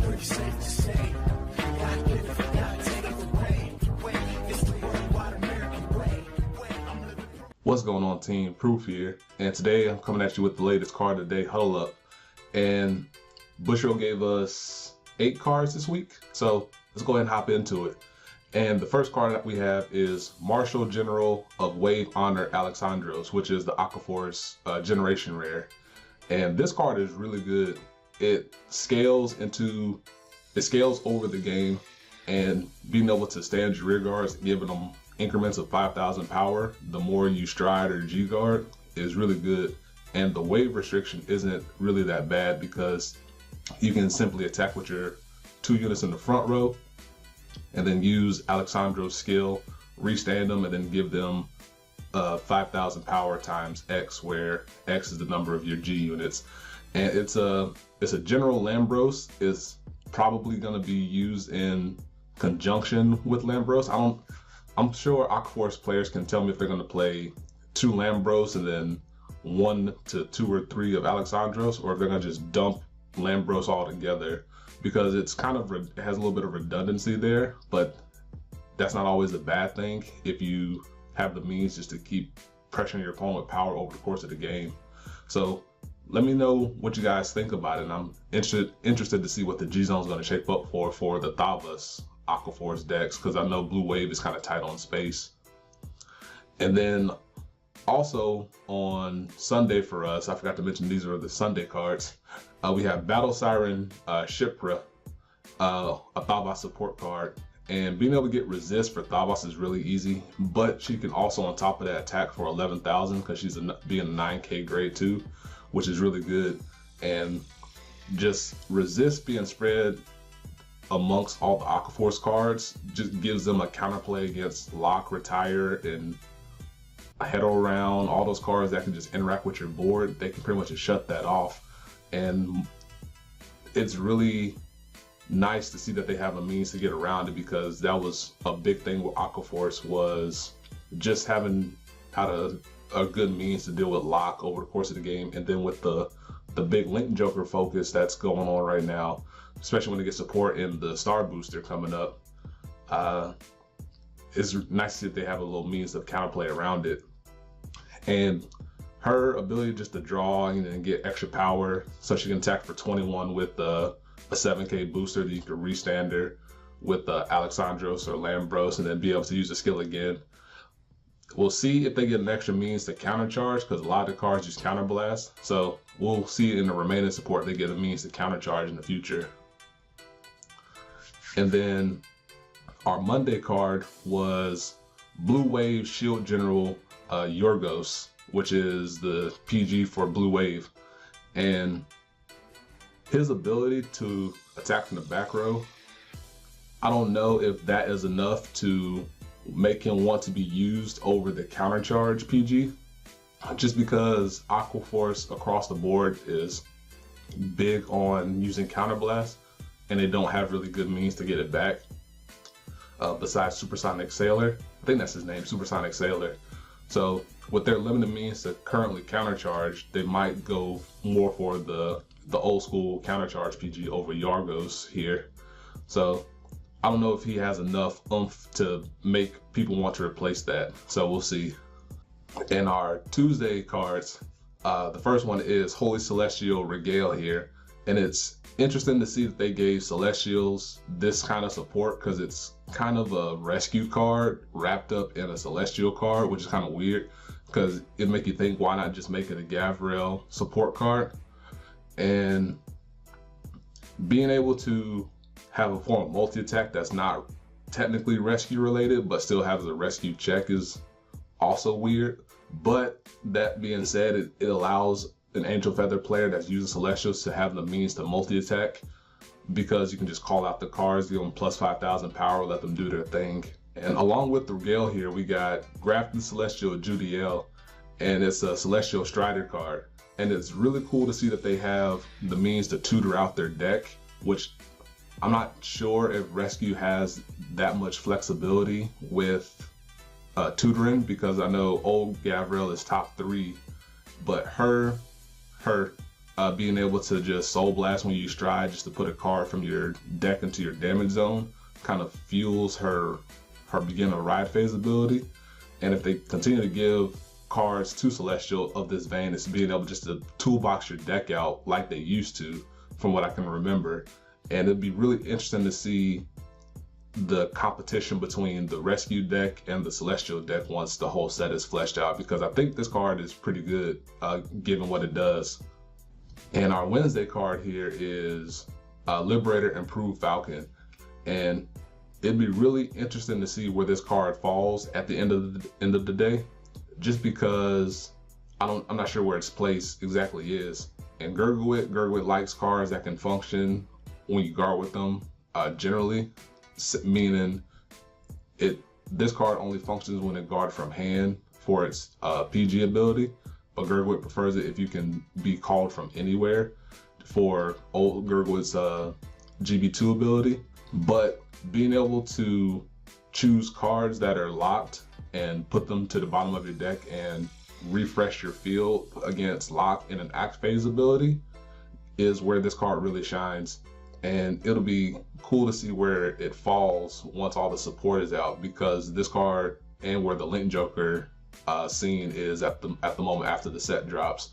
pretty safe to say. God give it, God take it away. It's the worldwide American way. What's going on, team? Proof here, and today I'm coming at you with the latest card of the day, Huddle Up. And Bushiroad gave us 8 cards this week, so let's go ahead and hop into it. And the first card that we have is Marshal General of Wave Honor Alexandros, which is the Aquaforce generation rare. And this card is really good. It scales over the game, and being able to stand your rear guards, giving them increments of 5,000 power, the more you stride or G guard, is really good. And the wave restriction isn't really that bad because you can simply attack with your 2 units in the front row and then use Alexandros' skill, restand them, and then give them 5,000 power times X, where X is the number of your G units. And it's a general Lambros, is probably going to be used in conjunction with Lambros. I'm sure Aquaforce players can tell me if they're going to play 2 Lambros and then 1 to 2 or 3 of Alexandros, or if they're going to just dump Lambros all together, because it's kind of, it has a little bit of redundancy there, but that's not always a bad thing if you have the means just to keep pressuring your opponent with power over the course of the game. So let me know what you guys think about it, and I'm interested to see what the G Zone is going to shape up for the Thavas Aquaforce decks, because I know Blue Wave is kind of tight on space. And then also on Sunday for us, I forgot to mention these are the Sunday cards. We have Battle Siren Shipra, a Thavas support card. And being able to get resist for Thavas is really easy, but she can also on top of that attack for 11,000 because she's being a 9k grade 2, which is really good. And just resist being spread amongst all the Aquaforce cards just gives them a counterplay against Lock, Retire, and Huddle around. All those cards that can just interact with your board, they can pretty much just shut that off. And it's really nice to see that they have a means to get around it, because that was a big thing with Aquaforce, was just having a good means to deal with Lock over the course of the game. And then with the big Link Joker focus that's going on right now, especially when they get support in the Star Booster coming up, it's nice to see that they have a little means of counterplay around it. And her ability just to draw and get extra power, so she can attack for 21 with a 7k booster that you can restand her with Alexandros or Lambros, and then be able to use the skill again. We'll see if they get an extra means to countercharge, because a lot of the cards just counterblast. So we'll see in the remaining support they get a means to countercharge in the future. And then our Monday card was Blue Wave Shield General Yorgos, which is the PG for Blue Wave. And his ability to attack from the back row, I don't know if that is enough to make him want to be used over the countercharge PG, just because Aquaforce across the board is big on using counterblast, and they don't have really good means to get it back. Besides Supersonic Sailor, I think that's his name, Supersonic Sailor. So with their limited means to currently countercharge, they might go more for the old school countercharge PG over Yorgos here. So I don't know if he has enough oomph to make people want to replace that. So we'll see. In our Tuesday cards, the first one is Holy Celestial Raguel here. And it's interesting to see that they gave Celestials this kind of support, because it's kind of a rescue card wrapped up in a Celestial card, which is kind of weird, because it make you think, why not just make it a Gavrail support card? And being able to have a form of multi-attack that's not technically rescue related, but still has a rescue check, is also weird. But that being said, it allows an Angel Feather player that's using Celestials to have the means to multi-attack, because you can just call out the cards, give them plus 5,000 power, let them do their thing. And along with the Raguel here, we got Grafting Celestial Jhudiel, and it's a Celestial Strider card. And it's really cool to see that they have the means to tutor out their deck, which I'm not sure if Rescue has that much flexibility with tutoring, because I know old Gavrail is top 3, but her being able to just Soul Blast when you stride just to put a card from your deck into your damage zone kind of fuels her beginner ride phase ability. And if they continue to give cards to Celestial of this vein, it's being able just to toolbox your deck out like they used to, from what I can remember. And it'd be really interesting to see the competition between the Rescue deck and the Celestial deck once the whole set is fleshed out, because I think this card is pretty good given what it does. And our Wednesday card here is Liberator Improved Falcon. And it'd be really interesting to see where this card falls at the end of the day, just because I'm not sure where its place exactly is. And Gurgwit likes cards that can function when you guard with them, generally, meaning this card only functions when it guard from hand for its PG ability, but Gurgwit prefers it if you can be called from anywhere for old Gurgwit's GB2 ability. But being able to choose cards that are locked and put them to the bottom of your deck and refresh your field against lock in an act phase ability is where this card really shines. And it'll be cool to see where it falls once all the support is out, because this card and where the Link Joker scene is at the moment after the set drops,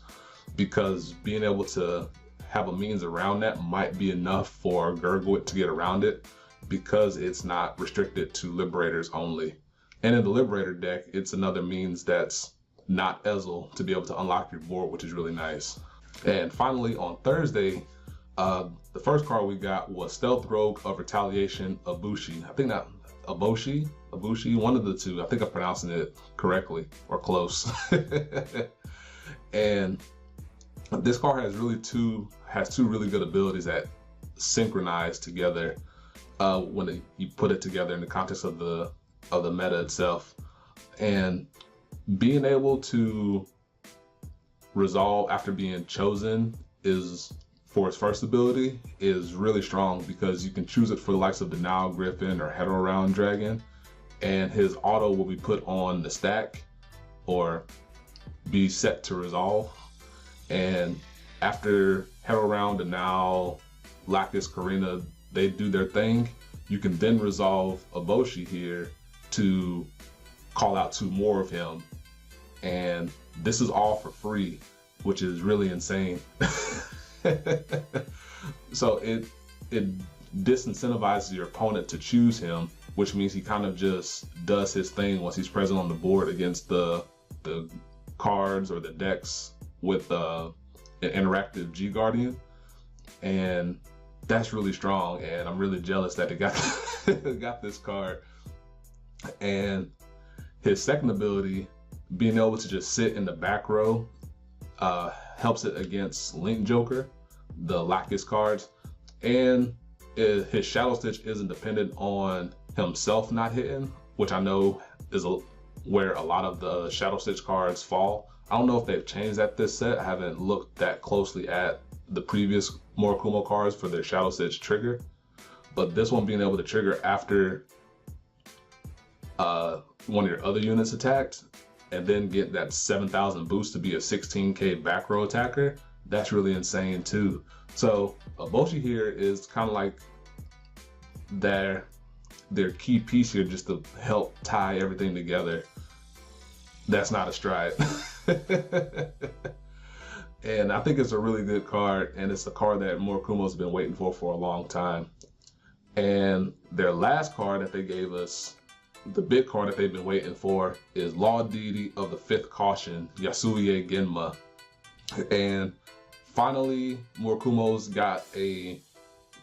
because being able to have a means around that might be enough for Gurgwit to get around it, because it's not restricted to Liberators only. And in the Liberator deck, it's another means that's not Ezel to be able to unlock your board, which is really nice. And finally, on Thursday, the first card we got was Stealth Rogue of Retaliation, Ooboshi. I think that Ooboshi, one of the two. I think I'm pronouncing it correctly or close. And this card has two really good abilities that synchronize together when you put it together in the context of the meta itself. And being able to resolve after being chosen for its first ability is really strong, because you can choose it for the likes of Denial Griffin or Head Around Dragon, and his auto will be put on the stack or be set to resolve. And after Head Around, Denial, Lacus, Karina, they do their thing, you can then resolve Ooboshi here to call out 2 more of him. And this is all for free, which is really insane. So it disincentivizes your opponent to choose him, which means he kind of just does his thing once he's present on the board against the cards or the decks with an interactive G Guardian. And that's really strong, and I'm really jealous that it got this card. And his second ability, being able to just sit in the back row, helps it against Link Joker, the Lacus cards. And his Shadow Stitch isn't dependent on himself not hitting, which I know is where a lot of the Shadow Stitch cards fall. I don't know if they've changed that this set. I haven't looked that closely at the previous Murakumo cards for their Shadow Stitch trigger, but this one being able to trigger after one of your other units attacked, and then get that 7,000 boost to be a 16k back row attacker, that's really insane too. So Ooboshi here is kind of like their key piece here, just to help tie everything together. That's not a stride. And I think it's a really good card, and it's a card that Murakumo's been waiting for a long time. And their last card that they gave us, the big card that they've been waiting for, is Law Deity of the 5th Caution, Yasuie Genma. And finally, Murakumo's got a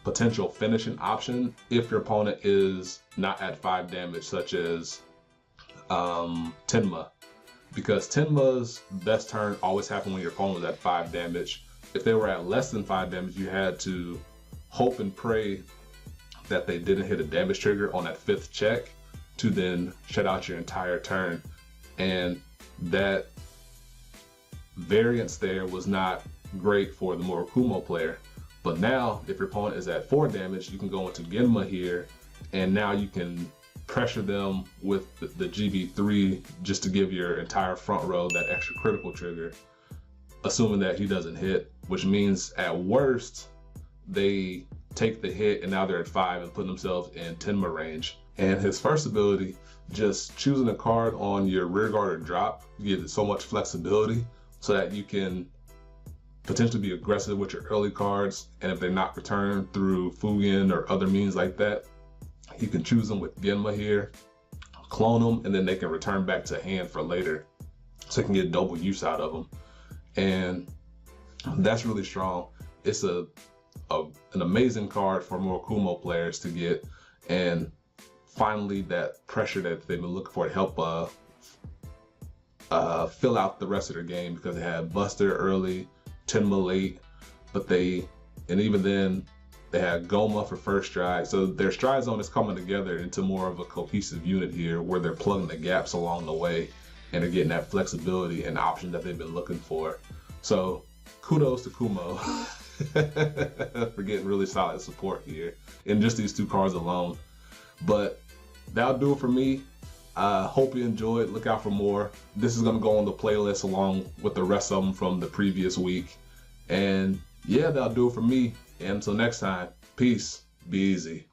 potential finishing option if your opponent is not at 5 damage, such as Tenma. Because Tenma's best turn always happened when your opponent was at 5 damage. If they were at less than 5 damage, you had to hope and pray that they didn't hit a damage trigger on that 5th check to then shut out your entire turn. And that variance there was not great for the Murakumo player. But now, if your opponent is at 4 damage, you can go into Genma here, and now you can pressure them with the GB3 just to give your entire front row that extra critical trigger. assuming that he doesn't hit, which means at worst, they take the hit and now they're at 5 and put themselves in Tenma range. And his first ability, just choosing a card on your rear guard or drop, you get so much flexibility so that you can potentially be aggressive with your early cards, and if they're not returned through Fugen or other means like that, you can choose them with Genma here, clone them, and then they can return back to hand for later, so you can get double use out of them. And that's really strong. It's an amazing card for Murakumo players to get, and finally that pressure that they've been looking for to help fill out the rest of their game, because they had Buster early, Tenma late, and even then they had Goma for first stride. So their stride zone is coming together into more of a cohesive unit here, where they're plugging the gaps along the way and they're getting that flexibility and option that they've been looking for. So kudos to Kumo for getting really solid support here in just these 2 cards alone. But that'll do it for me. Hope you enjoyed. Look out for more. This is going to go on the playlist along with the rest of them from the previous week. And yeah, that'll do it for me. And until next time, peace, be easy.